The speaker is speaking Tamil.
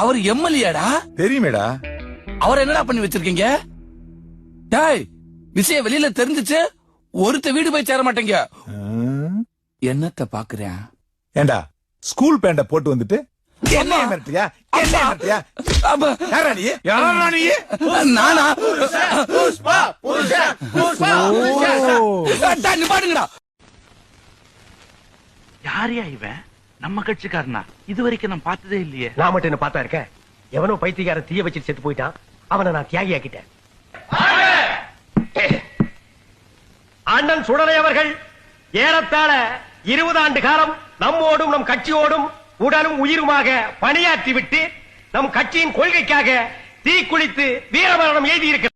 அவர் எம்எல்ஏடா. தெரியுமேடா. அவர் என்னடா பண்ணி வச்சிருக்கீங்க? டேய், விஷயம் வெளியில தெரிஞ்சிச்சு ஒருத்த வீடு போய் சேர மாட்டேங்க. என்னத்த பாக்குறேன்? ஏண்டா ஸ்கூல் பேண்ட போட்டு வந்துட்டு என்ன மிரட்டியா? என்ன மிரட்டியா? யாரா நீ? யாரா நீ? நானா? புஷ்பா புருஷா புஷ்பா புருஷா. நிப்பாடுங்கடா. யாரையா இவன்? நம்ம கட்சிக்காரனா? இதுவரைக்கும் நான் பார்த்ததே இல்லையே. நான் மட்டும் என்ன பார்த்தா இருக்கேன்? எவனோ பைத்தியக்காரன் தீய வச்சு செத்து போயிட்டான். அவனை நான் தியாகி ஆக்கிட்டேன். அண்ணன் சுடலை அவர்கள் ஏறத்தாழ 20 ஆண்டு காலம் நம்மோடும் நம் கட்சியோடும் உடலும் உயிருமாக பணியாற்றி விட்டு நம் கட்சியின் கொள்கைக்காக தீக்குளித்து வீரமரணம் எழுதியிருக்கிறார்.